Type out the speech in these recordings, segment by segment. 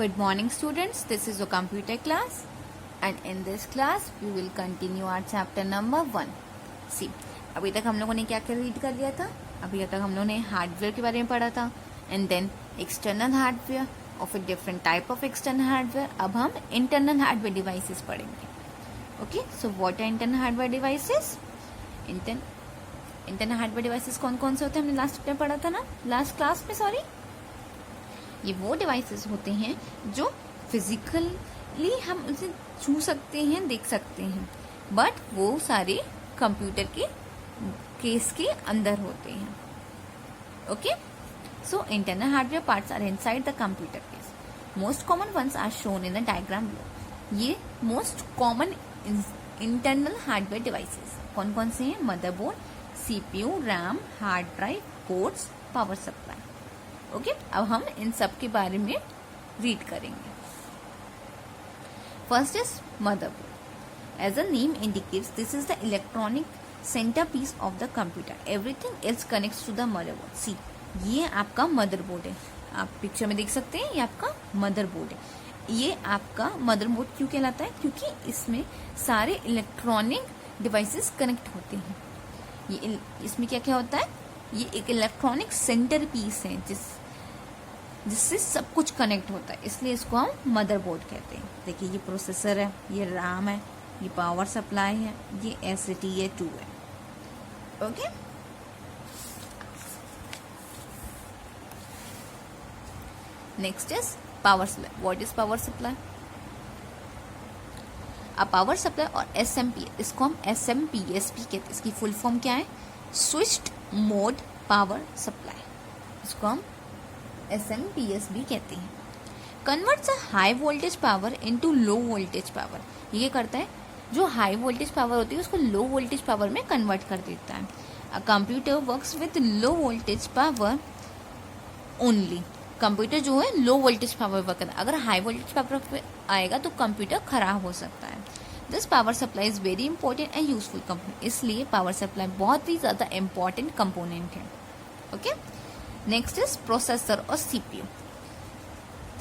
Good morning students, this is your computer class and in this class we will continue our chapter number 1. See, अभी तक हम लोगों ने क्या क्या रीड कर लिया था? अभी तक हम लोगों ने हार्डवेयर के बारे में पढ़ा था एंड देन एक्सटर्नल हार्डवेयर और फिर different type of external hardware. अब हम इंटरनल हार्डवेयर डिवाइसेस पढ़ेंगे. Okay, so what are internal hardware devices? Internal hardware devices कौन कौन से होते हैं? हमने लास्ट में पढ़ा था ना, लास्ट क्लास में. सॉरी, ये वो डिवाइसेस होते हैं जो फिजिकली हम उसे छू सकते हैं, देख सकते हैं, बट वो सारे कंप्यूटर के केस के अंदर होते हैं. Okay, so internal hardware parts are inside the computer case. Most common ones are shown in the diagram below. ये most common internal hardware devices कौन कौन से हैं? Motherboard, CPU, RAM, hard drive, ports, power supply. Okay, अब हम इन सब के बारे में रीड करेंगे. First is motherboard. As a name indicates, this is the electronic centre piece of the computer. Everything else connects to the motherboard. See, ये आपका मदरबोर्ड है. आप पिक्चर में देख सकते हैं, ये आपका मदरबोर्ड है. ये आपका मदरबोर्ड क्यों कहलाता है? क्योंकि इसमें सारे इलेक्ट्रॉनिक डिवाइसेस कनेक्ट होते हैं. ये इसमें क्या क्या होता है? ये एक इलेक्ट्रॉनिक सेंटर पीस है जिससे सब कुछ कनेक्ट होता है, इसलिए इसको हम मदरबोर्ड कहते हैं. देखिए, ये प्रोसेसर है, ये रैम है, ये पावर सप्लाई है, ये SATA2 है. Okay, next is power supply. What is power supply? अब पावर सप्लाई और SMP, इसको हम SMPSP कहते हैं. इसकी फुल फॉर्म क्या है? Switched mode power supply. इसको हम SMPSB कहते हैं. Converts a high voltage power into low voltage power. ये करता है, जो हाई वोल्टेज पावर होती है उसको लो वोल्टेज पावर में कन्वर्ट कर देता है. A computer works with low voltage power only. Computer जो है लो वोल्टेज पावर वर्क करता है. अगर हाई वोल्टेज पावर पे आएगा तो कंप्यूटर खराब हो सकता है. This power supply is very important and useful component. इसलिए पावर सप्लाई बहुत ही ज़्यादा इंपॉर्टेंट कंपोनेंट है. ओके, नेक्स्ट इज प्रोसेसर और CPU.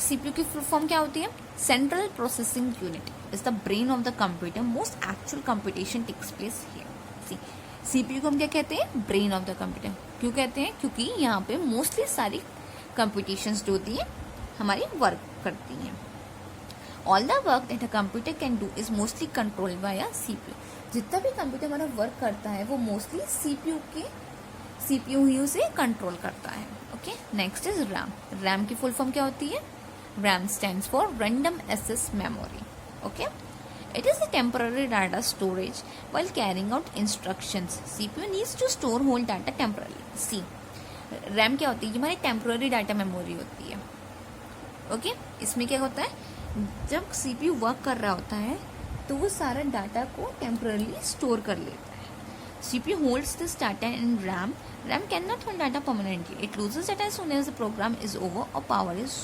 CPU की फुल फॉर्म क्या होती है? Central processing unit is the brain of the computer. Most actual computation takes place here. CPU को हम क्या कहते हैं? Brain of the computer. क्यों कहते हैं? क्योंकि यहाँ पे मोस्टली सारी कंप्यूटेशंस जो होती हैं हमारी वर्क करती हैं. All the work that a computer can do is mostly controlled by a CPU. जितना भी कंप्यूटर हमारा वर्क करता है वो मोस्टली CPU ही उसे कंट्रोल करता है. Okay, next is RAM. RAM की फुल फॉर्म क्या होती है? RAM stands for random access memory. Okay, it is a temporary data storage while carrying out instructions. CPU needs to store whole data temporary. See, RAM क्या होती है? ये हमारी temporary data memory होती है. ओके, इसमें क्या होता है? जब CPU वर्क कर रहा होता है तो वो सारा डाटा को टेम्परली स्टोर कर लेता है. CPU holds this data in RAM. RAM cannot hold data permanently. It loses data as soon as the program is over or power is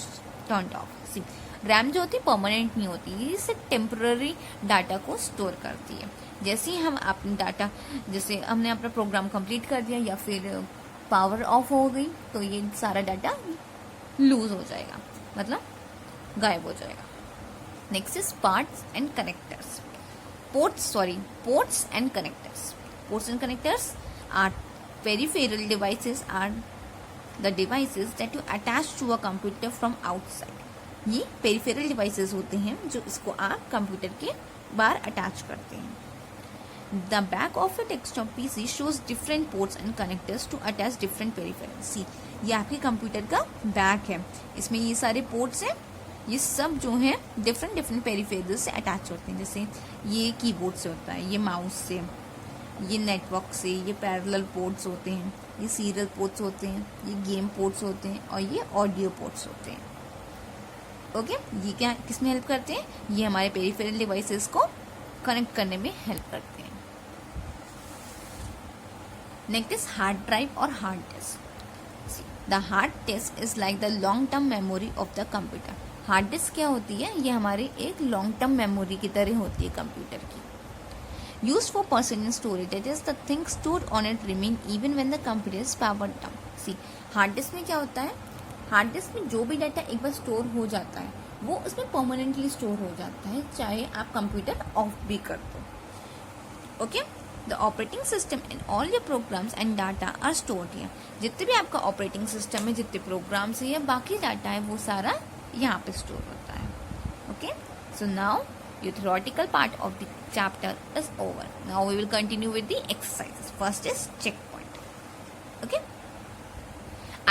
turned off. See, RAM जो होती है permanent नहीं होती, ये सिर्फ टेम्पररी डाटा को store करती है. जैसे ही हम अपना डाटा, जैसे हमने अपना प्रोग्राम कंप्लीट कर दिया या फिर पावर ऑफ हो गई तो ये सारा डाटा लूज हो जाएगा, मतलब गायब हो जाएगा. Next is parts and connectors. Ports and connectors. Ports and connectors are peripheral devices, are the devices that you attach to a computer from outside. ये peripheral devices होते हैं जो इसको आप कंप्यूटर के बाहर अटैच करते हैं. The back of a desktop PC shows different ports and connectors to attach different peripherals. See, ये आपके कंप्यूटर का बैक है. इसमें ये सारे पोर्ट्स हैं, ये सब जो हैं डिफरेंट पेरिफेरल्स से अटैच होते हैं. जैसे ये कीबोर्ड से होता है, ये माउस से, ये नेटवर्क से, ये पैरेलल पोर्ट्स होते हैं, ये सीरियल पोर्ट्स होते हैं, ये गेम पोर्ट्स होते हैं और ये ऑडियो पोर्ट्स होते हैं. ओके, ये क्या किसमें हेल्प करते हैं? ये हमारे पेरिफेरल डिवाइसेस को कनेक्ट करने में हेल्प करते हैं. नेक्स्ट इज हार्ड ड्राइव और hard disk. The hard disk is like the long term memory of the computer. Hard disk क्या होती है? ये हमारी एक लॉन्ग टर्म मेमोरी की तरह होती है कंप्यूटर की. Used for personal storage, that is the things stored on it remain even when the computer is powered down. See, hard disk में क्या होता है? हार्ड डिस्क में जो भी डाटा एक बार स्टोर हो जाता है वो उसमें परमानेंटली स्टोर हो जाता है, चाहे आप कंप्यूटर ऑफ भी कर दो. Okay, the operating system and all your programs and data are stored here. जितने भी आपका ऑपरेटिंग सिस्टम है, जितने प्रोग्राम्स है या बाकी डाटा है, वो सारा यहाँ पे स्टोर होता है. Okay, so now your theoretical part of the chapter is over. Now we will continue with the exercises. First is checkpoint. Okay,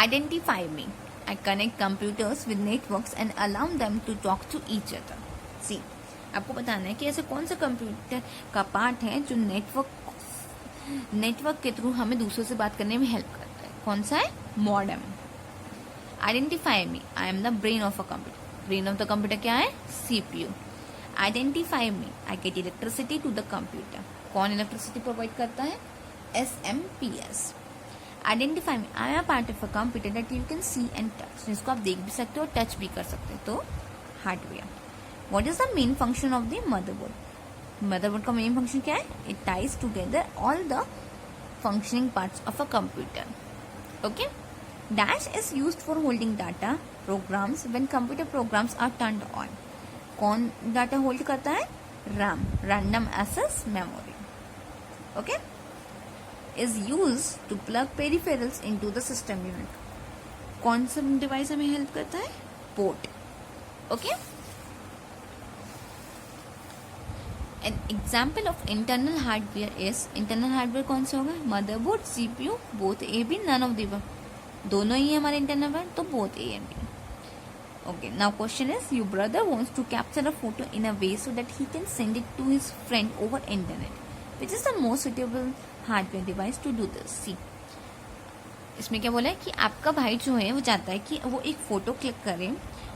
identify me. I connect computers with networks and allow them to talk to each other. See, आपको बताना है कि ऐसे कौन सा computer का part है जो नेटवर्क के थ्रू हमें दूसरों से बात करने में हेल्प करता है. कौन सा है? Modem. Identify me. I am the brain of a computer. Brain of the computer क्या है? CPU. Identify me. I get electricity to the computer. कौन इलेक्ट्रिसिटी प्रोवाइड करता है? SMPS. Identify me. I am part of a computer that you can see and touch. जिसको आप देख भी सकते हो, टच भी कर सकते हो. तो hardware. What is the main function of the motherboard? Motherboard का मेन फंक्शन क्या है? It ties together all the functioning parts of a computer. Okay, dash is used for holding data programs when computer programs are turned on. कौन data hold करता है? RAM, random access memory. Okay, is use to plug peripherals into the system unit. कौन सा device हमें help करता है? Port. Okay, an example of internal hardware is. Internal hardware कौन सा होगा? Motherboard, CPU, both A B, none of the above. दोनों ही हमारे इंटरनल है, तो both A and B. Okay, now question is, your brother wants to capture a photo in a way so that he can send it to his friend over internet. Which is the most suitable hardware device to do this? See, इसमें क्या बोला है कि आपका भाई जो है वो चाहता है कि वो एक फोटो क्लिक करे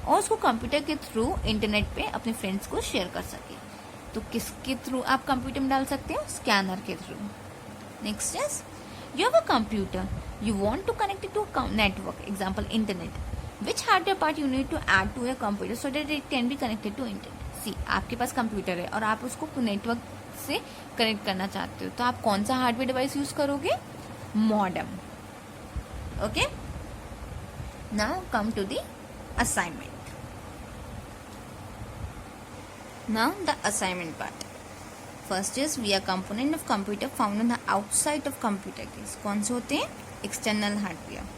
और उसको कंप्यूटर के थ्रू इंटरनेट पे अपने फ्रेंड्स को शेयर कर सके. तो किसके थ्रू आप कंप्यूटर में डाल सकते हो? स्कैनर के through. Next is, you have a computer, you want to connect it to network, example internet. Which hardware part you need to add to your computer so that it can be connected to internet? See, आपके पास computer है और आप उसको network से connect करना चाहते हो, तो आप कौन सा हार्डवेयर डिवाइस यूज करोगे? Modem. Okay, now come to the assignment. Now the assignment part. First is, we are component of computer found on the outside of computer case. कौन से होते हैं? External hardware.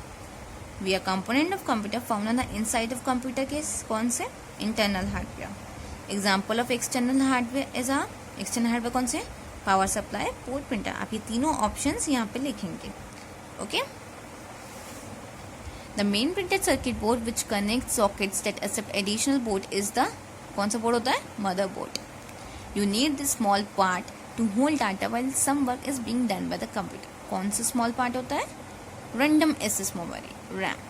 We are component of computer found on the inside of computer case. कौन से? Internal hardware. Example of external hardware is a external hardware कौन से? Power supply, port, printer. आप ये तीनों options यहाँ पे लिखेंगे. Okay? The main printed circuit board which connects sockets that accept additional board is the कौन सा board होता है? Motherboard. You need this small part to hold data while some work is being done by the computer. कौन सा small part होता है? Random access memory, RAM.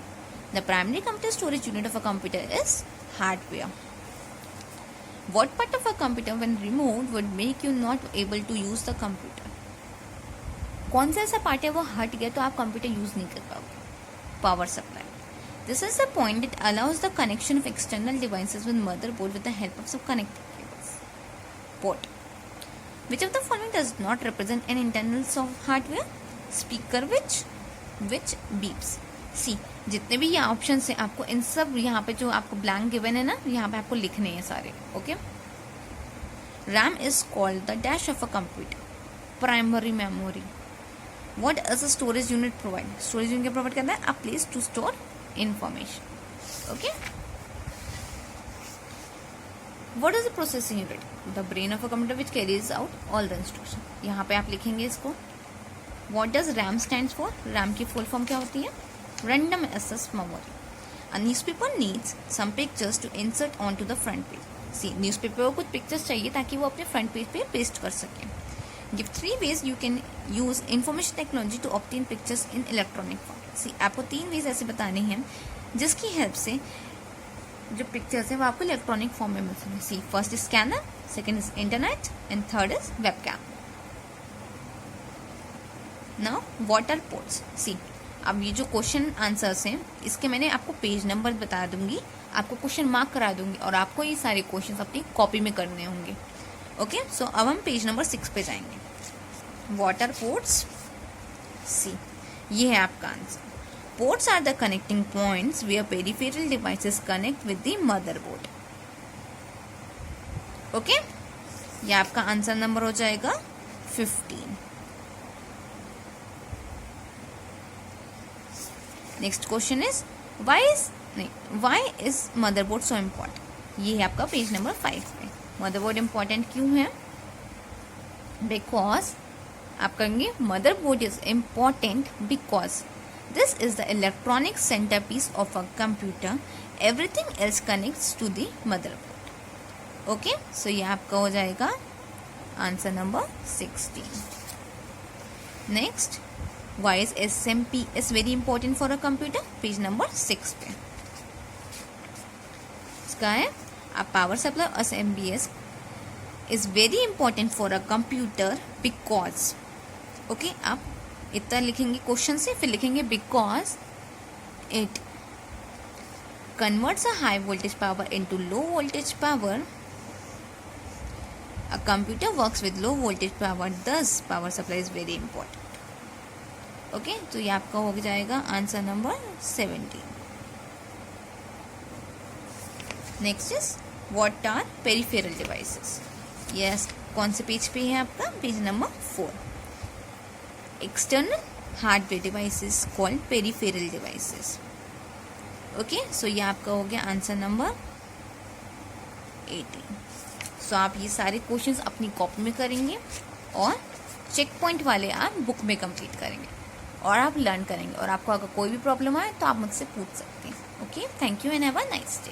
The primary computer storage unit of a computer is hardware. What part of a computer when removed would make you not able to use the computer? कौन सा ऐसा part है वो हट गया तो आप computer use नहीं कर पाओगे? Power supply. This is the point that allows the connection of external devices with motherboard with the help of some connected cables. Port. Which of the following does not represent an internal hardware? Speaker which beeps. सी, जितने भी ये option है आपको इन सब यहाँ पे जो आपको ब्लैंक गिवन है ना, यहाँ पे आपको लिखने हैं सारे. Okay, RAM is called the dash of a computer. Primary memory. What is a storage unit provide? Storage unit provide करना है a place to store information. Okay, what is the processing unit? The brain of a computer which carries out all the instruction. यहाँ पे आप लिखेंगे इसको. What does RAM stands for? RAM की full form क्या होती है? Random access memory. A newspaper needs some pictures to insert onto the front page. See, newspaper को कुछ pictures चाहिए ताकि वो अपने front page पे paste कर सके. Give 3 ways you can use information technology to obtain pictures in electronic form. See, आपको 3 ways ऐसे बताने हैं जिसकी help से जो pictures है वो आपको electronic form में मिल सके. See, first is scanner, second is internet, and third is webcam. Now, what are ports? See, अब ये जो क्वेश्चन आंसर्स हैं इसके मैंने आपको पेज नंबर बता दूंगी, आपको क्वेश्चन मार्क करा दूंगी और आपको ये सारे क्वेश्चन अपनी कॉपी में करने होंगे. ओके, सो अब हम पेज नंबर 6 पे जाएंगे. What are ports? सी, ये है आपका answer. Ports are the connecting points where peripheral devices connect with the motherboard. Okay, ये आपका आंसर नंबर हो जाएगा 15। Next question is why is motherboard so important. ये है आपका पेज नंबर 5 पे। मदरबोर्ड इम्पॉर्टेंट क्यों है? बिकॉज आप करेंगे motherboard is important because this is the electronic centre piece of a computer, everything else connects to the motherboard. Okay, so ये आपका हो जाएगा answer number 16। Next, why is SMPS very important for a computer? Page number 6 पे इसका है a power supply SMPS is very important for a computer because, okay, आप इतना लिखेंगे क्वेश्चन से, फिर लिखेंगे because it converts a high voltage power into low voltage power. A computer works with low voltage power, thus power supply is very important. Okay, तो ये आपका हो जाएगा answer number 17। Next is what are peripheral devices. Yes, कौन से page पे है आपका? Page number 4। External hardware devices called peripheral devices. Okay, so ये आपका हो गया आंसर नंबर 18। सो आप ये सारे क्वेश्चंस अपनी कॉपी में करेंगे और चेक पॉइंट वाले आप बुक में कंप्लीट करेंगे और आप लर्न करेंगे। और आपको अगर कोई भी प्रॉब्लम आए तो आप मुझसे पूछ सकते हैं। Okay, thank you and have a nice day.